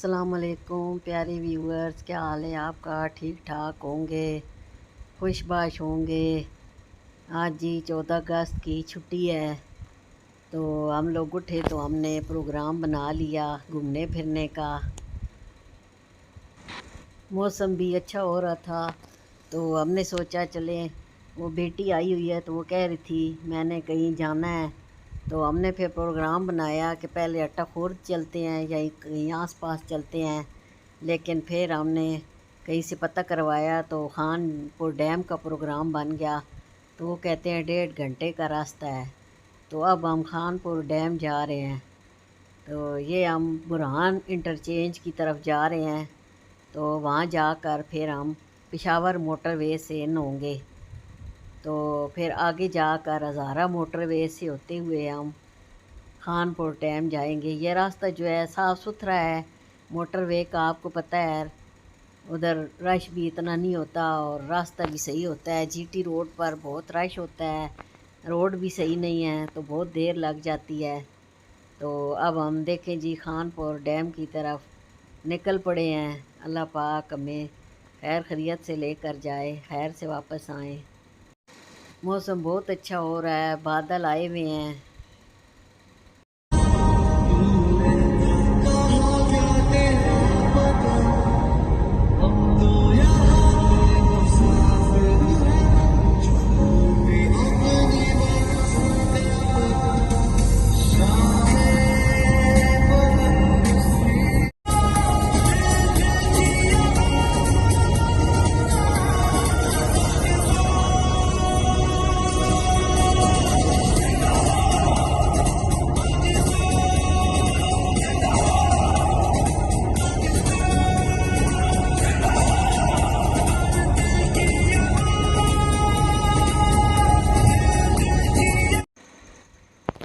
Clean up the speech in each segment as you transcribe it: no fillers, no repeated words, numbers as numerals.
अस्सलाम वालेकुम प्यारे व्यूअर्स, क्या हाल है आपका? ठीक ठाक होंगे, खुशबाश होंगे। आज जी 14 अगस्त की छुट्टी है, तो हम लोग उठे तो हमने प्रोग्राम बना लिया घूमने फिरने का। मौसम भी अच्छा हो रहा था, तो हमने सोचा चलें। वो बेटी आई हुई है तो वो कह रही थी मैंने कहीं जाना है, तो हमने फिर प्रोग्राम बनाया कि पहले अट्टा खुर्द चलते हैं या कहीं आस पास चलते हैं। लेकिन फिर हमने कहीं से पता करवाया तो खानपुर डैम का प्रोग्राम बन गया। तो वो कहते हैं 1.5 घंटे का रास्ता है। तो अब हम खानपुर डैम जा रहे हैं। तो ये हम बुरहान इंटरचेंज की तरफ जा रहे हैं। तो वहाँ जाकर फिर हम पेशावर मोटरवे से इन होंगे। तो फिर आगे जाकर हज़ारा मोटरवे से होते हुए हम खानपुर डैम जाएंगे। ये रास्ता जो है साफ़ सुथरा है मोटरवे का, आपको पता है। उधर रश भी इतना नहीं होता और रास्ता भी सही होता है। जीटी रोड पर बहुत रश होता है, रोड भी सही नहीं है तो बहुत देर लग जाती है। तो अब हम देखें जी खानपुर डैम की तरफ निकल पड़े हैं। अल्लाह पाक हमें खैर खैरियत से लेकर जाए, खैर से वापस आएँ। मौसम बहुत अच्छा हो रहा है, बादल आए हुए हैं।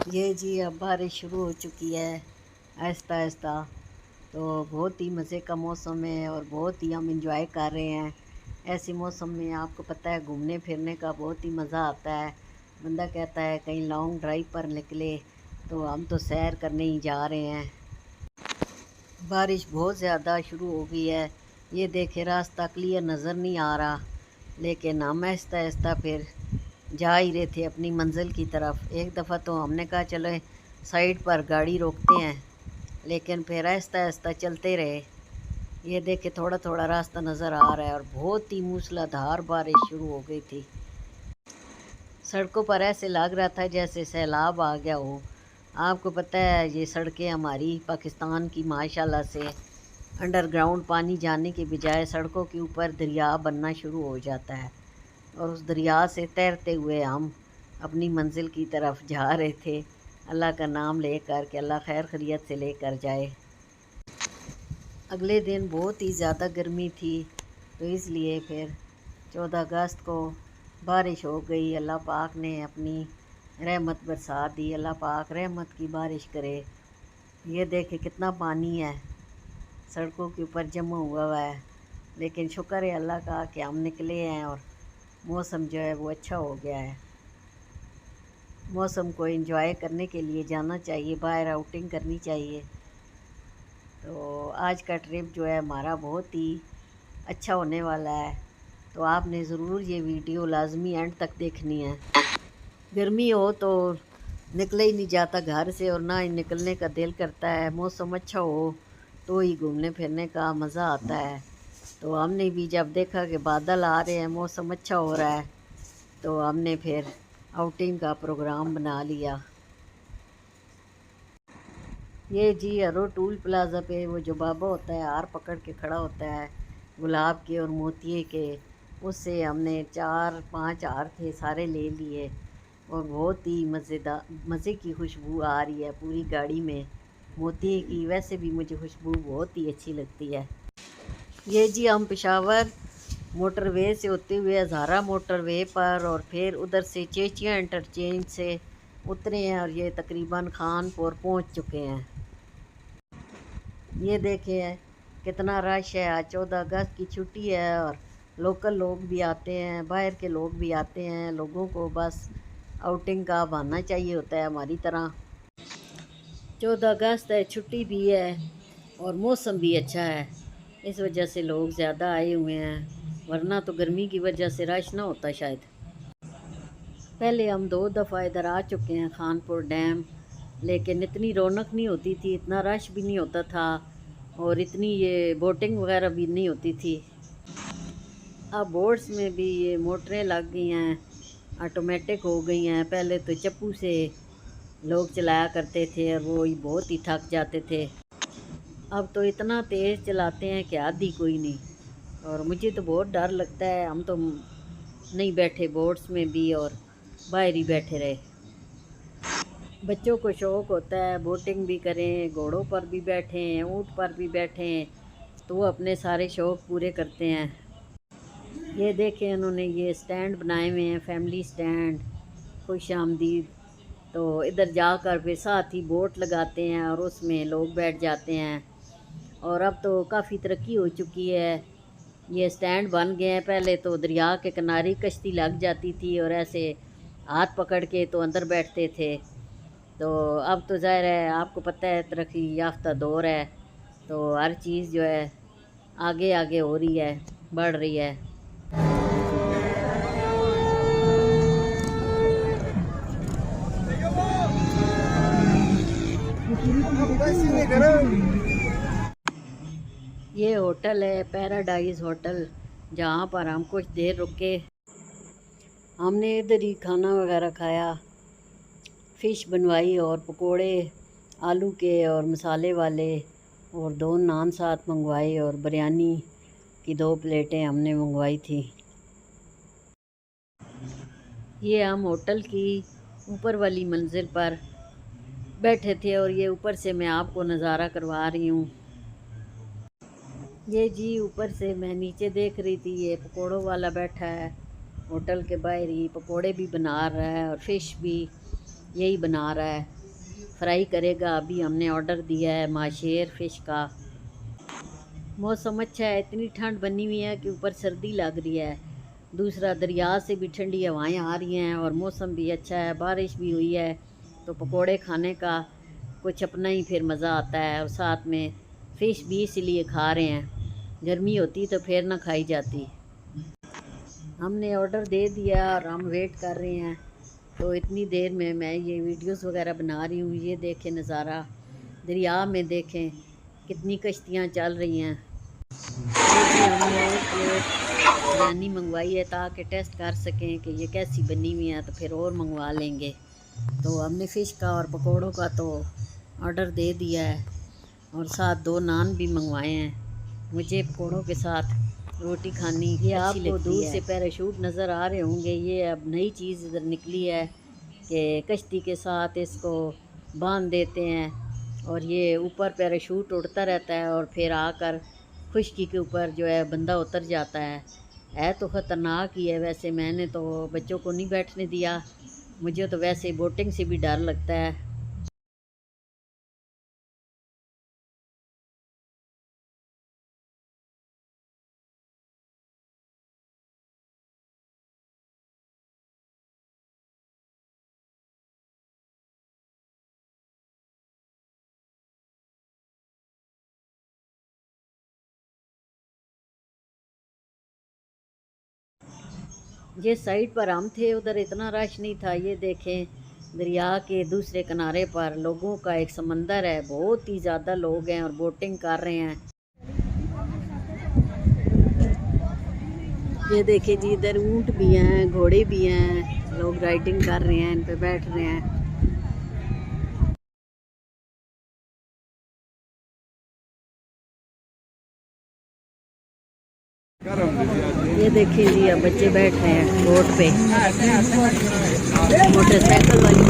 ये जी अब बारिश शुरू हो चुकी है आहिस्ता आहिस्ता। तो बहुत ही मज़े का मौसम है और बहुत ही हम इंजॉय कर रहे हैं। ऐसे मौसम में आपको पता है घूमने फिरने का बहुत ही मज़ा आता है। बंदा कहता है कहीं लॉन्ग ड्राइव पर निकले, तो हम तो सैर करने ही जा रहे हैं। बारिश बहुत ज़्यादा शुरू हो गई है। ये देखे रास्ता क्लियर नज़र नहीं आ रहा, लेकिन हम आहिस्ता आहिस्ता फिर जा ही रहे थे अपनी मंजिल की तरफ। एक दफ़ा तो हमने कहा चलो साइड पर गाड़ी रोकते हैं, लेकिन फिर आहिस्ता आहिस्ता चलते रहे। ये देखे थोड़ा थोड़ा रास्ता नज़र आ रहा है और बहुत ही मूसलाधार बारिश शुरू हो गई थी। सड़कों पर ऐसे लग रहा था जैसे सैलाब आ गया हो। आपको पता है ये सड़कें हमारी पाकिस्तान की माशाल्लाह से अंडरग्राउंड पानी जाने के बजाय सड़कों के ऊपर दरिया बनना शुरू हो जाता है, और उस दरिया से तैरते हुए हम अपनी मंजिल की तरफ जा रहे थे, अल्लाह का नाम लेकर कि अल्लाह खैर खैरियत से लेकर जाए। अगले दिन बहुत ही ज़्यादा गर्मी थी, तो इसलिए फिर 14 अगस्त को बारिश हो गई। अल्लाह पाक ने अपनी रहमत बरसा दी। अल्लाह पाक रहमत की बारिश करे। ये देखे कितना पानी है सड़कों के ऊपर जमा हुआ है, लेकिन शुक्र है अल्लाह का कि हम निकले हैं और मौसम जो है वो अच्छा हो गया है। मौसम को एंजॉय करने के लिए जाना चाहिए, बाहर आउटिंग करनी चाहिए। तो आज का ट्रिप जो है हमारा बहुत ही अच्छा होने वाला है, तो आपने ज़रूर ये वीडियो लाजमी एंड तक देखनी है। गर्मी हो तो निकले ही नहीं जाता घर से, और ना ही निकलने का दिल करता है। मौसम अच्छा हो तो ही घूमने फिरने का मज़ा आता है। तो हमने भी जब देखा कि बादल आ रहे हैं, मौसम अच्छा हो रहा है, तो हमने फिर आउटिंग का प्रोग्राम बना लिया। ये जी हरो टूल प्लाज़ा पे वो जो बाबा होता है हार पकड़ के खड़ा होता है गुलाब के और मोतिये के, उससे हमने 4-5 हार थे सारे ले लिए, और बहुत ही मज़े की खुशबू आ रही है पूरी गाड़ी में मोतिये की। वैसे भी मुझे खुशबू बहुत ही अच्छी लगती है। ये जी हम पेशावर मोटरवे से होते हुए हज़ारा मोटरवे पर और फिर उधर से चेचिया इंटरचेंज से उतरे हैं, और ये तकरीबन खानपुर पहुंच चुके हैं। ये देखें कितना रश है। आज 14 अगस्त की छुट्टी है और लोकल लोग भी आते हैं, बाहर के लोग भी आते हैं। लोगों को बस आउटिंग का बहाना चाहिए होता है हमारी तरह। 14 अगस्त है, छुट्टी भी है, और मौसम भी अच्छा है, इस वजह से लोग ज़्यादा आए हुए हैं, वरना तो गर्मी की वजह से रश ना होता शायद। पहले हम 2 दफ़ा इधर आ चुके हैं खानपुर डैम, लेकिन इतनी रौनक नहीं होती थी, इतना रश भी नहीं होता था और इतनी ये बोटिंग वगैरह भी नहीं होती थी। अब बोट्स में भी ये मोटरें लग गई हैं, ऑटोमेटिक हो गई हैं। पहले तो चप्पू से लोग चलाया करते थे और वो बहुत ही थक जाते थे। अब तो इतना तेज़ चलाते हैं कि आदि कोई नहीं, और मुझे तो बहुत डर लगता है। हम तो नहीं बैठे बोट्स में भी और बाहर ही बैठे रहे। बच्चों को शौक़ होता है बोटिंग भी करें, घोड़ों पर भी बैठें, ऊँट पर भी बैठें, तो वो अपने सारे शौक़ पूरे करते हैं। ये देखें उन्होंने ये स्टैंड बनाए हुए हैं, फैमिली स्टैंड, खुश आमदीद। तो इधर जाकर फिर साथ ही बोट लगाते हैं और उसमें लोग बैठ जाते हैं। और अब तो काफ़ी तरक्की हो चुकी है, ये स्टैंड बन गए हैं। पहले तो दरिया के किनारे कश्ती लग जाती थी और ऐसे हाथ पकड़ के तो अंदर बैठते थे। तो अब तो ज़ाहिर है, आपको पता है तरक्की याफ्ता दौर है, तो हर चीज़ जो है आगे आगे हो रही है, बढ़ रही है। ये होटल है पैराडाइज होटल, जहाँ पर हम कुछ देर रुके। हमने इधर ही खाना वगैरह खाया, फ़िश बनवाई और पकोड़े आलू के और मसाले वाले, और 2 नान साथ मंगवाए और बिरयानी की 2 प्लेटें हमने मंगवाई थी। ये हम होटल की ऊपर वाली मंजिल पर बैठे थे और ये ऊपर से मैं आपको नज़ारा करवा रही हूँ। ये जी ऊपर से मैं नीचे देख रही थी, ये पकोड़ों वाला बैठा है होटल के बाहर ही, पकोड़े भी बना रहा है और फ़िश भी यही बना रहा है, फ्राई करेगा। अभी हमने ऑर्डर दिया है माशेर फ़िश का। मौसम अच्छा है, इतनी ठंड बनी हुई है कि ऊपर सर्दी लग रही है, दूसरा दरिया से भी ठंडी हवाएं आ रही हैं और मौसम भी अच्छा है, बारिश भी हुई है। तो पकोड़े खाने का कुछ अपना ही फिर मज़ा आता है, और साथ में फ़िश भी इसीलिए खा रहे हैं, गर्मी होती तो फिर ना खाई जाती। हमने ऑर्डर दे दिया और हम वेट कर रहे हैं। तो इतनी देर में मैं ये वीडियोस वगैरह बना रही हूँ। ये देखें नज़ारा, दरिया में देखें कितनी कश्तियाँ चल रही हैं। हमने एक प्लेट बिरयानी मंगवाई है ताकि टेस्ट कर सकें कि ये कैसी बनी हुई है, तो फिर और मंगवा लेंगे। तो हमने फ़िश का और पकोड़ों का तो ऑर्डर दे दिया है और साथ 2 नान भी मंगवाए हैं। मुझे पकोड़ों के साथ रोटी खानी ये आपको दूर से पैराशूट नज़र आ रहे होंगे। ये अब नई चीज़ इधर निकली है कि कश्ती के साथ इसको बांध देते हैं और ये ऊपर पैराशूट उड़ता रहता है और फिर आकर खुश्की के ऊपर जो है बंदा उतर जाता है। तो ख़तरनाक ही है वैसे, मैंने तो बच्चों को नहीं बैठने दिया, मुझे तो वैसे बोटिंग से भी डर लगता है। ये साइड पर हम थे, उधर इतना रश नहीं था। ये देखें दरिया के दूसरे किनारे पर लोगों का एक समंदर है, बहुत ही ज़्यादा लोग हैं और बोटिंग कर रहे हैं। ये देखिए जी, इधर ऊँट भी हैं, घोड़े भी हैं, लोग राइडिंग कर रहे हैं, इन पे बैठ रहे हैं। ये देखिए जी, अब बच्चे बैठ रहे हैं बोट पे, मोटरसाइकिल वाली।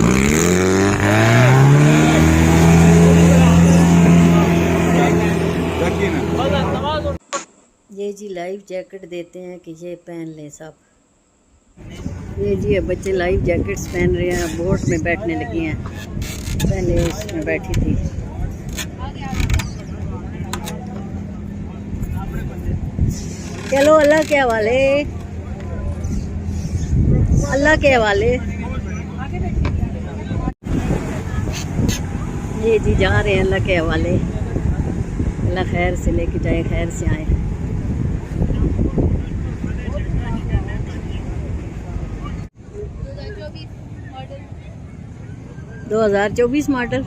ये जी लाइफ जैकेट देते हैं कि ये पहन लें सब। ये जी अब बच्चे लाइफ जैकेट्स पहन रहे हैं, बोट में बैठने लगे हैं, पहले इसमें बैठी थी। चलो अल्लाह के हवाले, अल्लाह के हवाले। ये जी जा रहे हैं अल्लाह के हवाले। अल्लाह खैर से लेके जाए, खैर से आए। Model 2024 model.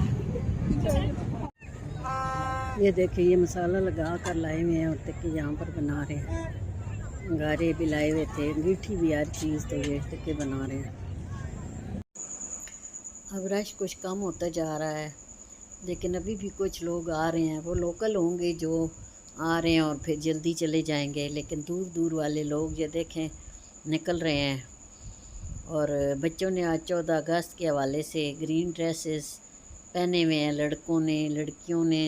ये देखिए, ये मसाला लगा कर लाए हुए हैं और टिक्के यहाँ पर बना रहे हैं। अंगारे भी लाए हुए थे, अंगीठी भी, हर चीज़, तो ये टिक्के बना रहे हैं। अब रश कुछ कम होता जा रहा है, लेकिन अभी भी कुछ लोग आ रहे हैं। वो लोकल होंगे जो आ रहे हैं और फिर जल्दी चले जाएंगे, लेकिन दूर दूर वाले लोग ये देखें निकल रहे हैं। और बच्चों ने आज 14 अगस्त के हवाले से ग्रीन ड्रेसेस पहने हुए हैं, लड़कों ने, लड़कियों ने।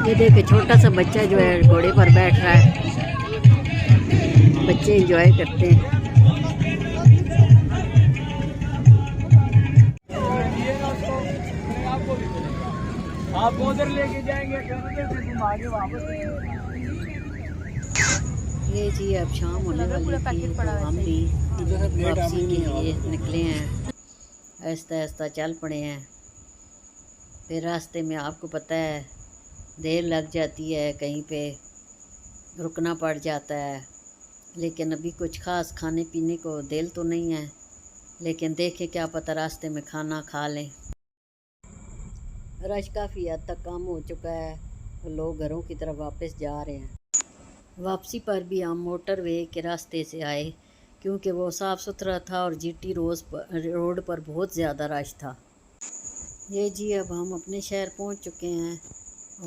ये देखिए, छोटा सा बच्चा जो है घोड़े पर बैठ रहा है। बच्चे एंजॉय करते हैं। आप उधर लेके जाएंगे, तुम आगे वापस। ये जी अब शाम होने वाली थी, तो हम भी वापसी के लिए निकले हैं। आहिस्ता आहिस्ता चल पड़े हैं। फिर रास्ते में आपको पता है देर लग जाती है, कहीं पे रुकना पड़ जाता है। लेकिन अभी कुछ ख़ास खाने पीने को दिल तो नहीं है, लेकिन देखें क्या पता रास्ते में खाना खा लें। रश काफ़ी हद तक कम हो चुका है, तो लोग घरों की तरफ वापस जा रहे हैं। वापसी पर भी हम मोटरवे के रास्ते से आए, क्योंकि वो साफ़ सुथरा था और जीटी रोड पर बहुत ज़्यादा रश था। ये जी अब हम अपने शहर पहुंच चुके हैं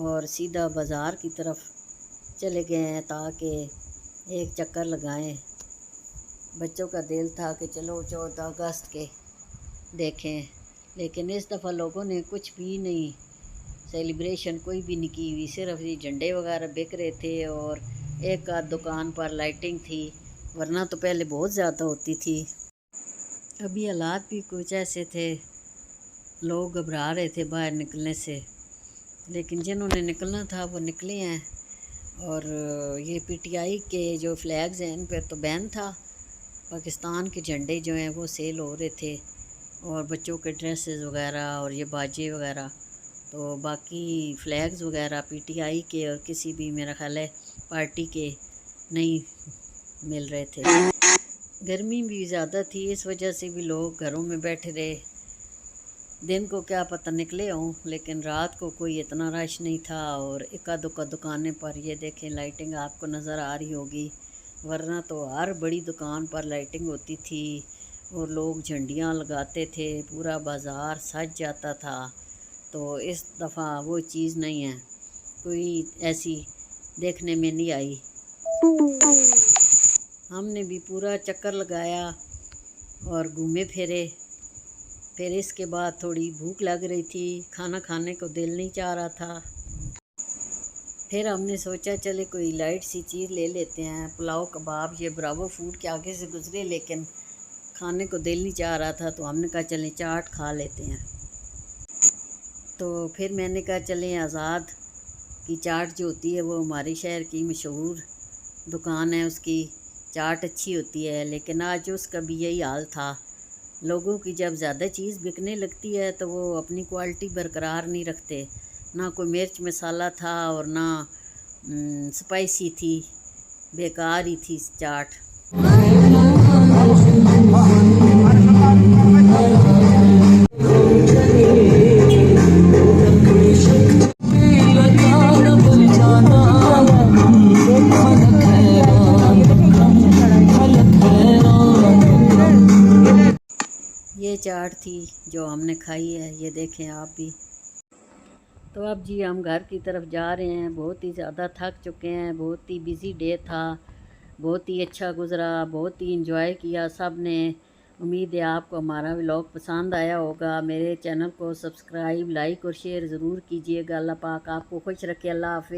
और सीधा बाज़ार की तरफ चले गए हैं ताकि एक चक्कर लगाएं। बच्चों का दिल था कि चलो 14 अगस्त के देखें, लेकिन इस दफ़ा लोगों ने कुछ भी नहीं, सेलिब्रेशन कोई भी नहीं की हुई। सिर्फ ये झंडे वगैरह बिक रहे थे और एक आध दुकान पर लाइटिंग थी, वरना तो पहले बहुत ज़्यादा होती थी। अभी हालात भी कुछ ऐसे थे, लोग घबरा रहे थे बाहर निकलने से, लेकिन जिन्होंने निकलना था वो निकले हैं। और ये पीटीआई के जो फ्लैग्स हैं इन पर तो बैन था। पाकिस्तान के झंडे जो हैं वो सेल हो रहे थे, और बच्चों के ड्रेसेस वगैरह और ये बाजे वगैरह। तो बाकी फ्लैग्स वगैरह पीटीआई के और किसी भी मेरा ख्याल है पार्टी के नहीं मिल रहे थे। गर्मी भी ज़्यादा थी, इस वजह से भी लोग घरों में बैठे रहे। दिन को क्या पता निकले हों, लेकिन रात को कोई इतना रश नहीं था। और इक्का दुक्का दुकानें पर ये देखें लाइटिंग आपको नज़र आ रही होगी, वरना तो हर बड़ी दुकान पर लाइटिंग होती थी और लोग झंडियाँ लगाते थे, पूरा बाज़ार सज जाता था। तो इस दफ़ा वो चीज़ नहीं है, कोई ऐसी देखने में नहीं आई। हमने भी पूरा चक्कर लगाया और घूमे फिरे। फिर इसके बाद थोड़ी भूख लग रही थी, खाना खाने को दिल नहीं चाह रहा था। फिर हमने सोचा चले कोई लाइट सी चीज़ ले लेते हैं, पुलाव कबाब। ये ब्रावो फूड के आगे से गुजरे, लेकिन खाने को दिल नहीं चाह रहा था, तो हमने कहा चलें चाट खा लेते हैं। तो फिर मैंने कहा चलें आज़ाद की चाट जो होती है वो हमारे शहर की मशहूर दुकान है, उसकी चाट अच्छी होती है। लेकिन आज उसका भी यही हाल था। लोगों की जब ज़्यादा चीज़ बिकने लगती है तो वो अपनी क्वालिटी बरकरार नहीं रखते। ना कोई मिर्च मसाला था और ना स्पाइसी थी, बेकार ही थी चाट। ये चाट थी जो हमने खाई है, ये देखें आप भी। तो अब जी हम घर की तरफ जा रहे हैं। बहुत ही ज़्यादा थक चुके हैं, बहुत ही बिज़ी डे था, बहुत ही अच्छा गुज़रा, बहुत ही इंजॉय किया सब ने। उम्मीद है आपको हमारा व्लॉग पसंद आया होगा। मेरे चैनल को सब्सक्राइब, लाइक और शेयर ज़रूर कीजिएगा। अल्लाह पाक आपको खुश रखे। अल्लाह हाफ़िज़।